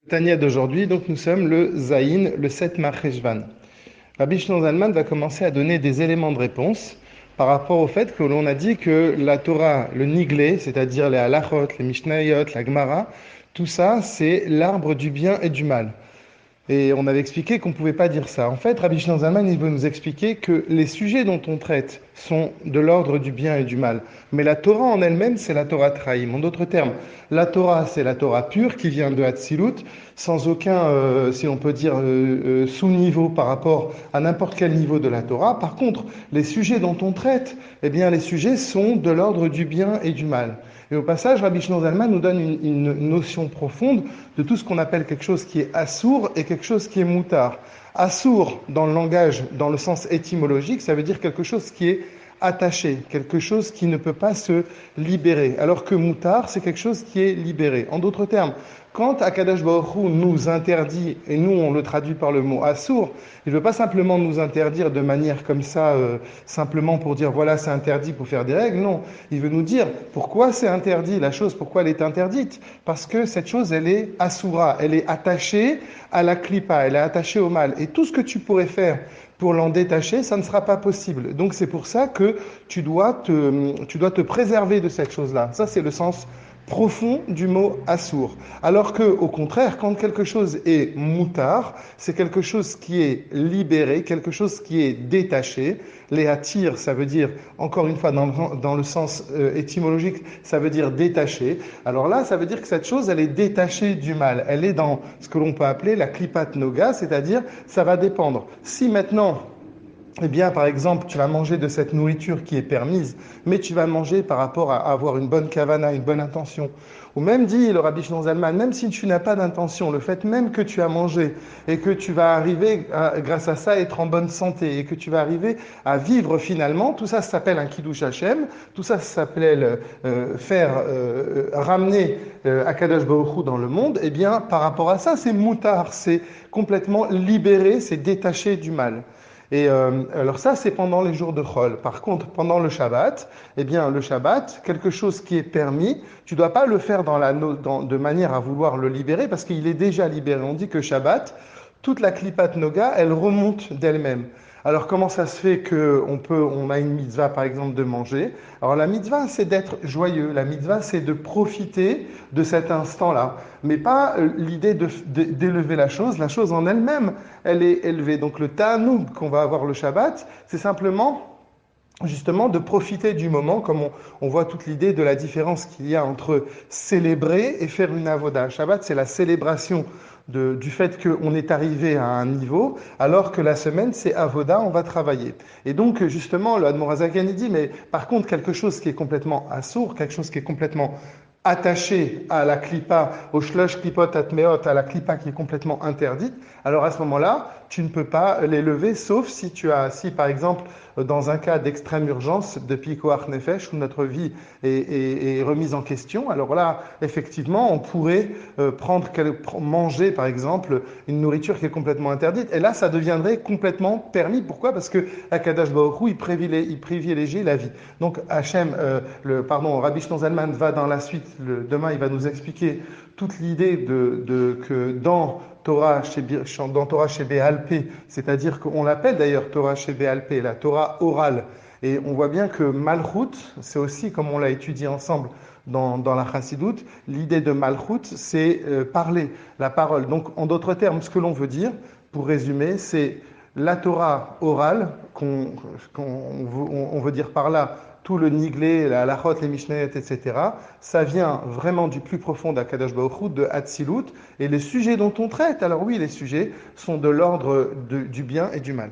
Tania d'aujourd'hui, donc nous sommes le Zaïn, le 7 Marcheshvan. Rabbi Shlomo Zalman va commencer à donner des éléments de réponse par rapport au fait que l'on a dit que la Torah, le Niglé, c'est-à-dire les Halachot, les Mishnayot, la Gemara, tout ça, c'est l'arbre du bien et du mal. Et on avait expliqué qu'on ne pouvait pas dire ça. En fait, Rabbi Shlomo Zalman, il veut nous expliquer que les sujets dont on traite sont de l'ordre du bien et du mal. Mais la Torah en elle-même, c'est la Torah Traïm. En d'autres termes, la Torah, c'est la Torah pure qui vient de Hatzilut, sans aucun, si on peut dire, sous-niveau par rapport à n'importe quel niveau de la Torah. Par contre, les sujets dont on traite, eh bien, les sujets sont de l'ordre du bien et du mal. Et au passage, Rabbi Shlomo Zalman nous donne une notion profonde de tout ce qu'on appelle quelque chose qui est assour et quelque chose qui est moutar. Assour, dans le langage, dans le sens étymologique, ça veut dire quelque chose qui est attaché, quelque chose qui ne peut pas se libérer, alors que moutar, c'est quelque chose qui est libéré. En d'autres termes, quand Akadosh Baruch Hu nous interdit, et nous on le traduit par le mot assour, il ne veut pas simplement nous interdire de manière comme ça, simplement pour dire voilà c'est interdit pour faire des règles, non, il veut nous dire pourquoi c'est interdit, la chose, pourquoi elle est interdite, parce que cette chose elle est assoura, elle est attachée à la klipa, elle est attachée au mal, et tout ce que tu pourrais faire pour l'en détacher, ça ne sera pas possible. Donc c'est pour ça que tu dois te préserver de cette chose-là. Ça, c'est le sens profond du mot assour. Alors que, au contraire, quand quelque chose est moutar, c'est quelque chose qui est libéré, quelque chose qui est détaché. Les attir, ça veut dire, encore une fois, dans le sens étymologique, ça veut dire détaché. Alors là, ça veut dire que cette chose, elle est détachée du mal. Elle est dans ce que l'on peut appeler la klipat noga, c'est-à-dire, ça va dépendre. Si maintenant, eh bien, par exemple, tu vas manger de cette nourriture qui est permise, mais tu vas manger par rapport à avoir une bonne kavana, une bonne intention. Ou même dit le Rabbi Shlomo Zalman, même si tu n'as pas d'intention, le fait même que tu as mangé et que tu vas arriver, grâce à ça, être en bonne santé et que tu vas arriver à vivre finalement, tout ça s'appelle un kiddush Hashem, tout ça s'appelle ramener Akadosh Baruch Hu dans le monde, eh bien, par rapport à ça, c'est moutar, c'est complètement libéré, c'est détaché du mal. Et alors ça, c'est pendant les jours de Chol. Par contre, pendant le Shabbat, eh bien, le Shabbat, quelque chose qui est permis, tu ne dois pas le faire de manière à vouloir le libérer parce qu'il est déjà libéré. On dit que Shabbat, toute la Klipat Noga, elle remonte d'elle-même. Alors comment ça se fait on a une mitzvah par exemple de manger? Alors la mitzvah c'est d'être joyeux, la mitzvah c'est de profiter de cet instant-là, mais pas l'idée d'élever la chose en elle-même, elle est élevée. Donc le ta'anoug qu'on va avoir le Shabbat, c'est simplement justement de profiter du moment, comme on voit toute l'idée de la différence qu'il y a entre célébrer et faire une avoda. Shabbat, c'est la célébration du fait qu'on est arrivé à un niveau, alors que la semaine, c'est avoda, on va travailler. Et donc, justement, le Admorazakan, il dit, mais par contre, quelque chose qui est complètement assourd, quelque chose qui est complètement attaché à la klipa, au shlosh klipot atmeot, à la klipa qui est complètement interdite, alors à ce moment-là, tu ne peux pas les lever, sauf si par exemple, dans un cas d'extrême urgence, de pikoach nefesh, où notre vie est remise en question, alors là, effectivement, on pourrait manger, par exemple, une nourriture qui est complètement interdite, et là, ça deviendrait complètement permis. Pourquoi? Parce que Akadosh Baruch Hu, il privilégie la vie. Donc, Rabbi Shlomo Zalman va dans la suite, demain, il va nous expliquer toute l'idée que dans Torah chez Béalpé, c'est-à-dire qu'on l'appelle d'ailleurs Torah chez Béalpé, la Torah orale. Et on voit bien que Malchut, c'est aussi, comme on l'a étudié ensemble dans la Chassidoute, l'idée de Malchut, c'est parler, la parole. Donc, en d'autres termes, ce que l'on veut dire, pour résumer, c'est la Torah orale, on veut dire par là tout le niglé, la halachot, les mishnayot, etc., ça vient vraiment du plus profond d'Akadosh Baruch Hu, de Hatzilut, et les sujets dont on traite, alors oui, les sujets sont de l'ordre du bien et du mal.